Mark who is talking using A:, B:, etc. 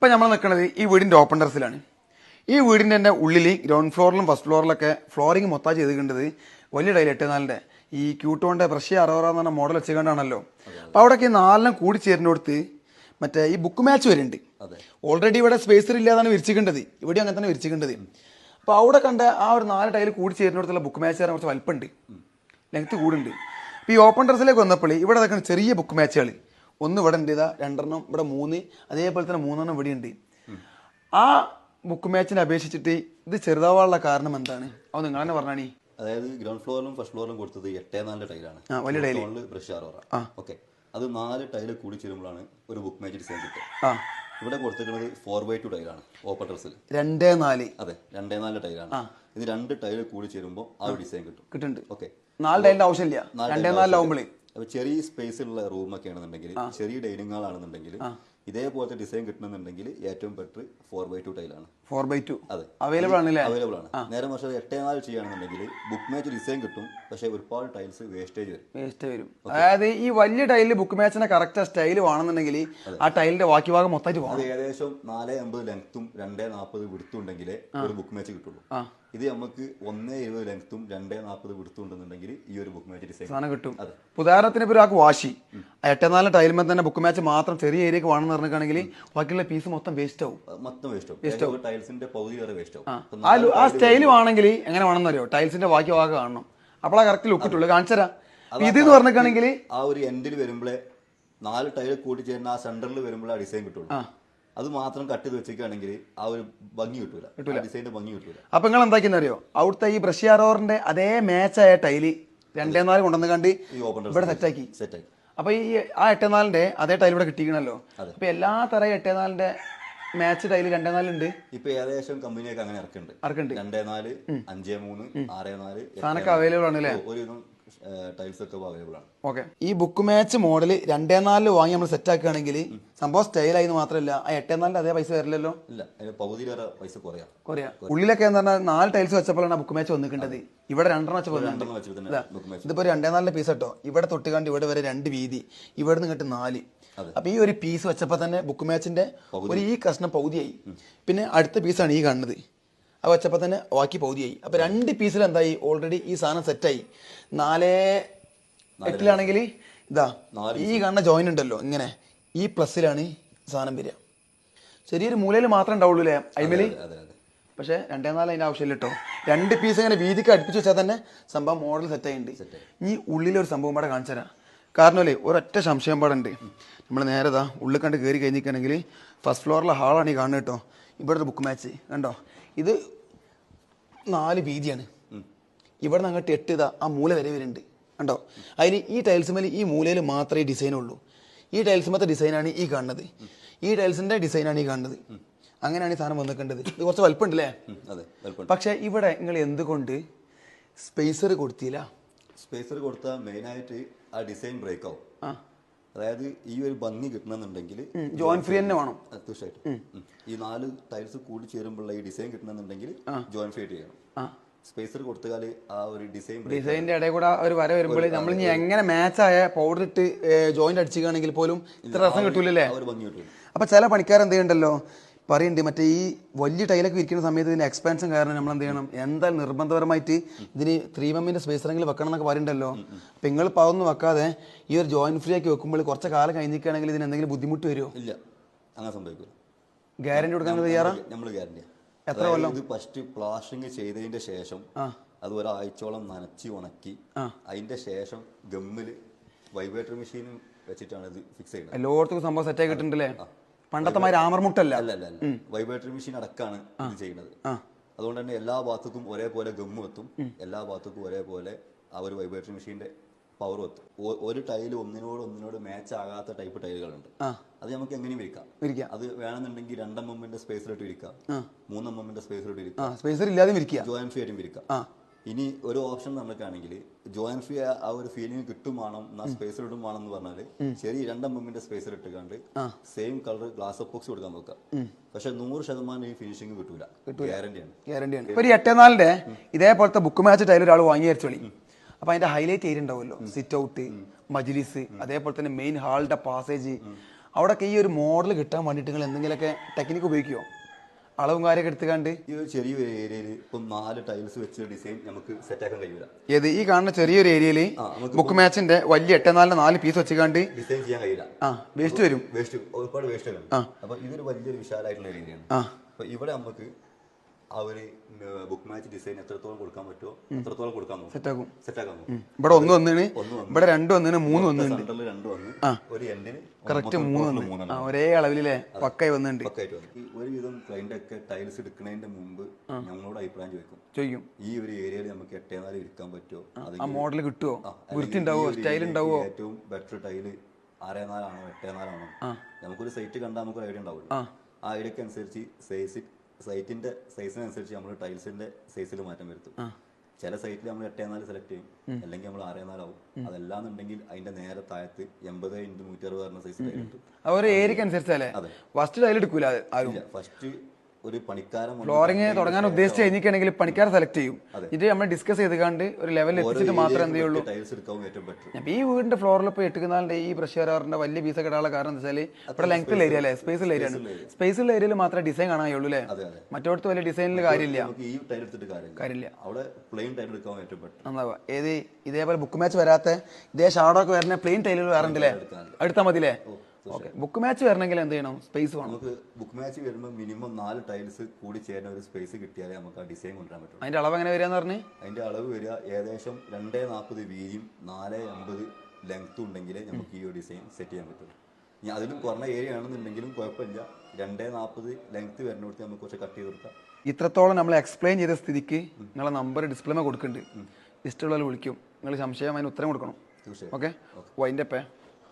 A: ഇപ്പം നമ്മൾ നിൽക്കുന്നത് ഈ വീടിൻ്റെ ഓപ്പൺ ടെറസിലാണ്. ഈ വീടിൻ്റെ തന്നെ ഉള്ളിൽ ഗ്രൗണ്ട് ഫ്ലോറിലും ഫസ്റ്റ് ഫ്ലോറിലൊക്കെ ഫ്ലോറിങ് മൊത്തം ചെയ്തിട്ടുണ്ടത് വലിയ ടൈൽ 8-4 ഈ ക്യൂട്ടോൻ്റെ ബ്രഷ് 60 എന്ന് പറഞ്ഞ മോഡൽ വെച്ചുകൊണ്ടാണല്ലോ. അപ്പോൾ അവിടെയൊക്കെ 4 കൂടി ചേരുന്നിടത്ത് മറ്റേ ഈ ബുക്ക് മാച്ച് വരുന്നുണ്ട്. ഓൾറെഡി ഇവിടെ സ്പേസർ ഇല്ലാതാണ് വിരിച്ചിക്കേണ്ടത്, ഇവിടെ അങ്ങനെ തന്നെ വിരിച്ചിക്കേണ്ടത്. അപ്പോൾ അവിടെ കണ്ട ആ ഒരു 4 ടൈൽ കൂടി ചേരുന്നിടത്തുള്ള ബുക്ക് മാച്ച് കുറച്ച് വലിപ്പമുണ്ട്, ലെങ്ത്ത് കൂടുണ്ട്. അപ്പോൾ ഈ ഓപ്പൺ ടെറസിലേക്ക് വന്നപ്പോൾ ഇവിടെ അതൊക്കെ ചെറിയ ബുക്ക് മാച്ചുകൾ ഒന്ന് ഇവിടെ ഉണ്ട്, ഇതാ 2 ഇവിടെ 3, അതേപോലെ തന്നെ 3 ഇവിടെ ഉണ്ട്. ആ ബുക്ക് മാച്ചിനെ അപേക്ഷിച്ചിട്ട് ഇത് ചെറുതാവാനുള്ള കാരണം എന്താണ്? അത് നിങ്ങൾ തന്നെ പറഞ്ഞാണി.
B: അതായത് ഗ്രൗണ്ട് ഫ്ലോറിലും ഫസ്റ്റ് ഫ്ലോറിലും കൊടുത്തത് 8-4 ടൈലാണ്,
A: വലിയ ടൈൽ
B: ബ്രഷ് 60. ഓക്കെ, അത് 4 ടൈല് കൂടി ചേരുമ്പോഴാണ് ഒരു ബുക്ക് മാച്ച് ഡിസൈൻ കിട്ടുക. ഇവിടെ കൊടുത്തിരിക്കുന്നത് 4x2 ടൈലാണ് ഓപ്പൺ ടെറസിൽ.
A: 2-4
B: അതെ, 2-4 ടൈലാണ്. ഇത് 2 ടൈല് കൂടി ചേരുമ്പോൾ ആ ഒരു ഡിസൈൻ കിട്ടുന്നുണ്ട്. ഓക്കെ,
A: 4 ടൈലിന്റെ ആവശ്യമില്ല, 2-4 ആവുമ്പോഴേ.
B: അപ്പൊ ചെറിയ സ്പേസ് ഉള്ള റൂമൊക്കെ ആണെന്നുണ്ടെങ്കിൽ, ചെറിയ ഡൈനിങ് ഹാൾ ആണെന്നുണ്ടെങ്കിൽ, ഇതേപോലത്തെ ഡിസൈൻ കിട്ടണമെന്നുണ്ടെങ്കിൽ ഏറ്റവും ബെറ്റർ 4x2 ടൈലാണ്.
A: 4x2
B: അതെ,
A: അവൈലബിൾ ആണ്.
B: നേരെ മറിച്ച് 8-4 ചെയ്യുകയാണെന്നുണ്ടെങ്കിൽ ബുക്ക് മാച്ച് ഡിസൈൻ കിട്ടും, പക്ഷെ ഒരുപാട് ടൈൽസ് വേസ്റ്റേജ് വരും.
A: അതായത് ഈ വലിയ ടൈലിൽ ബുക്ക് മാച്ചിനെ കറക്റ്റ് സ്റ്റൈൽ വേണമെന്നുണ്ടെങ്കിൽ ആ ടൈലിന്റെ ബാക്കി ഭാഗം മൊത്തമായിട്ട് പോകണം.
B: അത് ഏകദേശം 4.50 ലെങ്ത്തും 2.40 വിടുത്തും ഉണ്ടെങ്കിൽ ഒരു ബുക്ക് മാച്ച് കിട്ടുള്ളൂ. ഇത് നമുക്ക് 1.70 ലെങ്ത്തും 2.40 വിടുത്തും ഉണ്ടെന്നുണ്ടെങ്കിൽ ഈ ഒരു ബുക്ക് മാച്ച് ഡിസൈൻ സാധനം കിട്ടും. ഉദാഹരണത്തിന്
A: ഇപ്പോൾ ഒരാൾക്ക് വാശി 8-4 ടൈലുമ്പോൾ തന്നെ ബുക്ക് മാച്ച് മാത്രം ചെറിയ ഏരിയക്ക് വേണമെന്ന് പറഞ്ഞിട്ടാണെങ്കിൽ ബാക്കിയുള്ള പീസ് മൊത്തം വേസ്റ്റ് ആവും.
B: ടൈൽസിന്റെ പകുതി വരെ വേസ്റ്റ് ആവും.
A: ആ സ്റ്റൈൽ വേണമെങ്കിൽ എങ്ങനെ വേണമെന്ന് അറിയോ, ടൈൽസിന്റെ ബാക്കി ഭാഗം കാണണം, അപ്പോഴാ കറക്റ്റ് ലുക്ക് കിട്ടുള്ളൂ. കാണിച്ചു തരാം. ഇത് എന്ന് പറഞ്ഞിട്ടാണെങ്കിൽ
B: ആ ഒരു എൻഡിൽ വരുമ്പോഴേ 4 ടൈൽ കൂട്ടി ചേരുന്ന ആ സെന്ററിൽ വരുമ്പോഴേ ആ ഡിസൈൻ കിട്ടുള്ളൂ. അത് മാത്രം കട്ട് ചെയ്ത് വെച്ചിരിക്കുകയാണെങ്കിൽ ആ ഒരു ഭംഗി കിട്ടൂല, ഡിസൈനിന്റെ ഭംഗി കിട്ടൂല.
A: അപ്പൊ നിങ്ങൾ എന്താക്കിയെന്ന് അറിയോ, അവിടുത്തെ ഈ ബ്രഷ് 60 അതേ മാച്ചായ ടൈല് 2-4 കൊണ്ടുവന്ന് കണ്ട് ഇവിടെ സെറ്റാക്കി. അപ്പൊ ഈ ആ 8-4 അതേ ടൈൽ ഇവിടെ കിട്ടിക്കണല്ലോ. അപ്പൊ എല്ലാ തരം 8-4 മാച്ച് ടൈല് 2-4 ഉണ്ട്.
B: ഇപ്പൊ ഏകദേശം കമ്പനിയൊക്കെ അങ്ങനെ ഇറക്കുന്നുണ്ട്. 2-4, 5-3, 6-4
A: സാധനമൊക്കെ അവൈലബിൾ ആണ് അല്ലേ?
B: ടൈൽസ് ഒക്കെ അവൈലബിൾ ആണ്.
A: ഓക്കെ, ഈ ബുക്ക് മാച്ച് മോഡൽ 2-4 വാങ്ങി നമ്മൾ സെറ്റ് ആക്കുകയാണെങ്കിൽ സംഭവം സ്റ്റൈലായി മാത്രമല്ല ആ 8-4 അതേ പൈസ വരില്ലല്ലോ.
B: ഇല്ല, പകുതി വരെ പൈസ കുറയാ.
A: ഉള്ളിലൊക്കെ എന്ന് പറഞ്ഞാൽ 4 ടൈൽസ് വെച്ചപ്പോഴാണ് ബുക്ക് മാച്ച് വന്നിട്ടുണ്ടത്. ഇവിടെ 2 വെച്ചപ്പോൾ ഇതിപ്പോ 2-4 പീസ് കേട്ടോ. ഇവിടെ തൊട്ടുകാണ്ട് ഇവിടെ വരെ 2 വീതി, ഇവിടെ നിന്ന് ഇങ്ങോട്ട് 4. അപ്പൊ ഈ ഒരു പീസ് വെച്ചപ്പോ തന്നെ ബുക്ക് മാച്ചിന്റെ ഒരു ഈ കഷ്ണം പകുതിയായി. പിന്നെ അടുത്ത പീസാണ് ഈ കാണുന്നത്, അത് വെച്ചപ്പോൾ തന്നെ ബാക്കി പകുതിയായി. അപ്പൊ 2 പീസിൽ എന്തായി, ഓൾറെഡി ഈ സാധനം സെറ്റായി. 4-8 ഇതാ ഈ കാണുന്ന ജോയിൻ ഉണ്ടല്ലോ, ഇങ്ങനെ ഈ പ്ലസ്സിലാണ് സാധനം വരിക. ചെറിയൊരു മൂലയിൽ മാത്രമേ ഉണ്ടാവുള്ളൂ അല്ലേ അയിമേല്. പക്ഷെ 2-4 അതിന്റെ ആവശ്യമില്ല കേട്ടോ. 2 പീസ് ഇങ്ങനെ വീതിക്ക് അടുപ്പിച്ച് വെച്ചാൽ തന്നെ സംഭവം മോഡൽ സെറ്റായിട്ടുണ്ട്. ഈ ഉള്ളിലൊരു സംഭവം പാടെ കാണിച്ചു തരാം. കാരണം അല്ലേ ഒരൊറ്റ സംശയം പാടുണ്ട്. നമ്മൾ നേരെ ഇതാ ഉള്ളിൽ കണ്ട് കയറി കഴിഞ്ഞിരിക്കുകയാണെങ്കിൽ ഫസ്റ്റ് ഫ്ലോറിലെ ഹാളാണ് ഈ കാണുന്നത് കേട്ടോ. ഇവിടുത്തെ ബുക്ക് മാച്ച് കണ്ടോ, ഇത് 4 വീതിയാണ്. ഇവിടെ നിന്ന് അങ്ങോട്ട് 8 ഇതാ ആ മൂല വരെ വരുന്നുണ്ട് കണ്ടോ. അതിന് ഈ ടൈൽസ് മേലെ ഈ മൂലയിൽ മാത്രമേ ഡിസൈൻ ഉള്ളൂ. ഈ ടൈൽസുമത്തെ ഡിസൈനാണ് ഈ കാണുന്നത്, ഈ ടൈൽസിന്റെ ഡിസൈനാണ് ഈ കാണുന്നത്. അങ്ങനെയാണ് ഈ സാധനം വന്നിക്കേണ്ടത്. ഇത് കുറച്ച് വലുപ്പമുണ്ടല്ലേ? പക്ഷെ ഇവിടെ നിങ്ങൾ എന്തുകൊണ്ട് സ്പേസർ കൊടുത്തില്ല?
B: സ്പേസർ കൊടുത്താൽ മെയിനായിട്ട് ആ ഡിസൈൻ ബ്രേക്ക് ആവും. അതായത് ഈ ഒരു ഭംഗി കിട്ടണമെന്നുണ്ടെങ്കിൽ
A: ജോയിന്റ് ഫ്രീ തന്നെ വേണം.
B: തീർച്ചയായിട്ടും ഈ 4 ടൈൽസ് കൂടി ചേരുമ്പോഴുള്ള ഈ ഡിസൈൻ കിട്ടണമെന്നുണ്ടെങ്കിൽ ജോയിന്റ് ഫ്രീ ചെയ്യണം. സ്പേസർ കൊടുത്താൽ ആ ഒരു
A: ഡിസൈനിന്റെ ഇടയിൽ കൂടെ ഒരു വര വരുമ്പോൾ നമ്മൾ ഇനി എങ്ങനെ മാച്ച് ആയ പൗഡർ ഇട്ട് ജോയിന്റ് അടിച്ചുകയാണെങ്കിൽ പോലും ഇത്ര രസം കിട്ടൂലല്ലേ? അപ്പൊ ചില പണിക്കാർ എന്ത് ചെയ്യണ്ടല്ലോ പറയുന്നുണ്ട്, മറ്റേ ഈ വലിയ ടൈലൊക്കെ വിരിക്കുന്ന സമയത്ത് ഇതിന്റെ എക്സ്പാൻഷൻ കാരണം നമ്മൾ എന്ത് ചെയ്യണം, എന്തായാലും നിർബന്ധപരമായിട്ട് ഇതിന് 3mm സ്പേസറെങ്കിലും വെക്കണം എന്നൊക്കെ പറയുന്നുണ്ടല്ലോ. അപ്പൊ നിങ്ങൾ പാവൊന്നും വെക്കാതെ ഈ ഒരു ജോയിന്റ് ഫ്രീ ആക്കി വെക്കുമ്പോൾ കുറച്ച് കാലം കഴിഞ്ഞിരിക്കുകയാണെങ്കിൽ ഇതിന് എന്തെങ്കിലും ബുദ്ധിമുട്ട് വരുമോ?
B: ഇല്ല, അങ്ങനെ സംഭവിക്കില്ല.
A: ഗ്യാരണ്ടി കൊടുക്കാൻ തയ്യാറാ?
B: നമ്മൾ ഗ്യാരണ്ടി.
A: എത്ര കൊല്ലം?
B: ഇത് ഫസ്റ്റ് പ്ലാസ്റ്ററിങ് ചെയ്തതിന്റെ ശേഷം അത് ഒരാഴ്ചയോളം നനച്ച് ഉണക്കി അതിന്റെ ശേഷം ഗമ്മില് വൈബ്രേറ്റർ മെഷീൻ വെച്ചിട്ടാണ് ഇത് ഫിക്സ് ചെയ്യുന്നത്.
A: എല്ലായിടത്തും സംഭവം സെറ്റ് ആയി കിട്ടുന്നുണ്ടല്ലേ? പണ്ടത്തെ മാതിരി ആമർമുട്ടല്ല,
B: വൈബ്രേറ്റർ മെഷീൻ അടക്കാണ് ഇത് ചെയ്യുന്നത്. അതുകൊണ്ട് തന്നെ എല്ലാ ഭാഗത്തും ഒരേപോലെ ഗമ്മ് എത്തും, എല്ലാ ഭാഗത്തും ഒരേപോലെ ആ ഒരു വൈബ്രേറ്റർ മെഷീന്റെ പവർ എത്തും. ഒരു ടൈല് ഒന്നിനോട് മാച്ച് ആകാത്ത ടൈപ്പ് ടൈലുകളുണ്ട്, അത് നമുക്ക് എങ്ങനെയും വിരിക്കാം. അത് വേണമെന്നുണ്ടെങ്കിൽ 2mm സ്പേസിലോട്ട് വിരിക്കാം, 3mm സ്പേസിലോട്ട് വിരിക്കാം,
A: സ്പേസർ ഇല്ലാതെ വിരിക്കാം,
B: ജോയിന്റ് ഫ്രീ ആയിട്ടും വിരിക്കാം. ഇനി ഒരു ഓപ്ഷൻ നമുക്കാണെങ്കിൽ ജോയിന്റ് ഫ്രീ ആ ഒരു ഫീലിംഗ് കിട്ടും വേണം, എന്നാൽ സ്പേസർ ഇടും വേണം എന്ന് പറഞ്ഞാല് ചെറിയ 2mm സ്പേസർ ഇട്ടുകൊണ്ട് സെയിം കളർ ഗ്ലാസ് ഓഫ് കൊടുക്കാൻ നോക്കാം. പക്ഷെ 100% ഈ ഫിനിഷിംഗ് കിട്ടൂല, ഗ്യാരണ്ടിയാണ്.
A: ഇപ്പൊ 8-4 ഇതേപോലത്തെ ബുക്ക് മാച്ച് ടൈൽ ഒരാൾ വാങ്ങി വെച്ചോളി. അപ്പൊ അതിന്റെ ഹൈലൈറ്റ് ഏരിയ ഉണ്ടാവുമല്ലോ, സിറ്റ് ഔട്ട്, മജ്ലിസ്, അതേപോലെ തന്നെ മെയിൻ ഹാളിന്റെ പാസേജ്, അവിടെയൊക്കെ ഈ ഒരു മോഡൽ കിട്ടാൻ വേണ്ടിയിട്ട് നിങ്ങൾ എന്തെങ്കിലുമൊക്കെ ടെക്നിക്ക് ഉപയോഗിക്കുമോ? അളവും കാര്യമൊക്കെ എടുത്തുകാണ്ട്
B: ഈ ഒരു ചെറിയൊരു ഏരിയയിൽ ഇപ്പം 4 ടൈൽസ് വെച്ച ഡിസൈൻ നമുക്ക് സെറ്റാക്കാൻ കഴിയില്ല.
A: ഏത് ഈ കാണുന്ന ചെറിയൊരു ഏരിയയിൽ ബുക്ക് മാച്ചിന്റെ വലിയ 8x4 4 പീസ് വെച്ചുകാണ്ട്
B: ഡിസൈൻ ചെയ്യാൻ കഴിയില്ല.
A: വേസ്റ്റ് വരും,
B: ഒരുപാട് വേസ്റ്റ് വരും. അപ്പൊ ഇതൊരു വലിയൊരു വിശാലമായിട്ടുള്ള ഏരിയയാണ്. അപ്പൊ ഇവിടെ നമുക്ക് ആ ഒരു ബുക്ക് മാച്ച് ഡിസൈൻ എത്രത്തോളം കൊടുക്കാൻ പറ്റുമോ അത്രത്തോളം കൊടുക്കാൻ നോക്കും, സെറ്റാക്കാൻ നോക്കും.
A: ഇവിടെ 1 വന്നിന്, ഇവിടെ 2 വന്നിന്, 3 വന്നിട്ടുണ്ട്,
B: സെന്ററിൽ 2 വന്ന് ഒരു എൻഡിന്
A: കറക്റ്റ് 3 വന്നു, ഒരേ അളവിലെ പക്കായി വന്നിട്ടുണ്ട്.
B: ഈ ഒരുവിധം ക്ലൈന്റ് ഒക്കെ ടൈൽസ് എടുക്കുന്നതിന്റെ മുമ്പ് ഞങ്ങളോട് അഭിപ്രായം ചോദിക്കും, ഈ ഒരു ഏരിയയിൽ നമുക്ക് 8x4 ഇരിക്കാൻ പറ്റുമോ,
A: ആ മോഡൽ കിട്ടുമോ, വൃത്തി ഉണ്ടാവോ, സ്റ്റൈൽ ഉണ്ടാവോ,
B: ഏറ്റവും ബെറ്റർ ടൈല് 6x4 ആണോ 8x4 ആണോ, നമുക്കൊരു സൈറ്റ് കണ്ടാൽ നമുക്കൊരു ഐഡിയ ഉണ്ടാവില്ല. ആ ഐഡിയക്ക് അനുസരിച്ച് സൈറ്റിന്റെ സൈസിനനുസരിച്ച് നമ്മൾ ടൈൽസിന്റെ സൈസിൽ മാറ്റം വരുത്തും. ചില സൈറ്റിൽ നമ്മൾ 8x4 സെലക്ട് ചെയ്യും, അല്ലെങ്കിൽ നമ്മൾ 6x4 ആവും. അതല്ലാന്നുണ്ടെങ്കിൽ അതിന്റെ നേരെ താഴത്ത് 80x160 പറഞ്ഞ സൈസ് ടൈൽ കിട്ടും.
A: ഒരു ഏരിയക്ക് അനുസരിച്ചല്ലേ ഫസ്റ്റ് ടൈൽ എടുക്കൂല ആരും.
B: ഫസ്റ്റ് ഒരു പണിക്കാരൻ
A: ഫ്ലോറിങ് തുടങ്ങാൻ ഉദ്ദേശിച്ച് കഴിഞ്ഞിട്ടുണ്ടെങ്കിൽ പണിക്കാരെ സെലക്ട് ചെയ്യും. ഇത് നമ്മൾ ഡിസ്കസ് ചെയ്തുകൊണ്ട് ഒരു ലെവലിൽ എത്തിച്ചിട്ട് മാത്രമേ എന്ത് ചെയ്യുള്ളൂ. ഈ വീടിന്റെ ഫ്ലോറിൽ ഇപ്പോൾ 8x4 ഈ പ്രഷറിന്റെ വലിയ പീസൊക്കെ ഇടാനുള്ള കാരണം എന്താ വെച്ചാൽ ഇവിടെ ലെങ്ത്തുള്ള ഏരിയ അല്ലേ, സ്പേസുള്ള ഏരിയ ആണ്. സ്പേസുള്ള ഏരിയയിൽ മാത്രമേ ഡിസൈൻ കാണാൻ കഴിയുള്ളൂ അല്ലേ, മറ്റോടത്ത് വലിയ ഡിസൈനിൽ കാര്യമില്ല. നന്നാവുക ഏത് ഇതേപോലെ ബുക്ക് മാച്ച് വരാത്ത ഇതേ ഷാഡോക്ക് വരുന്ന പ്ലെയിൻ ടൈലുകൾ വേറെ ഉണ്ടല്ലേ, എടുത്താൽ മതില്ലേ. ഓക്കെ, ബുക്ക് മാച്ച് വരണമെങ്കിൽ എന്ത് ചെയ്യണം, സ്പേസ് വേണം.
B: നമുക്ക് ബുക്ക് മാച്ച് വരുമ്പോൾ മിനിമം 4 ടൈൽസ് കൂടി ചേരുന്ന ഒരു സ്പേസ് കിട്ടിയാലേ നമുക്ക് ആ ഡിസൈൻ കൊണ്ടുവരാൻ പറ്റും.
A: അതിന്റെ അളവ് എങ്ങനെ വരിക എന്ന് പറഞ്ഞ്,
B: അതിന്റെ അളവ് വരിക ഏകദേശം 2.40 വീതിയും 4.50 ലെങ്ത്തും ഉണ്ടെങ്കിൽ നമുക്ക് ഈ ഒരു ഡിസൈൻ സെറ്റ് ചെയ്യാൻ പറ്റും. ഇനി അതിലും കുറഞ്ഞ ഏരിയ ആണെന്നുണ്ടെങ്കിലും കുഴപ്പമില്ല, 2.40 ലെങ്ത്ത് വരുന്നിടത്ത് നമുക്ക് കുറച്ച് കട്ട് ചെയ്ത് കൊടുക്കാം.
A: ഇത്രത്തോളം നമ്മൾ എക്സ്പ്ലെയിൻ ചെയ്ത സ്ഥിതിക്ക് നിങ്ങളെ നമ്പർ ഡിസ്പ്ലേമേ കൊടുക്കുന്നുണ്ട്, ഇഷ്ടമുള്ളവർ വിളിക്കും, നിങ്ങൾ സംശയം അതിന് ഉത്തരം കൊടുക്കണം. ഓക്കെ, അതിൻ്റെ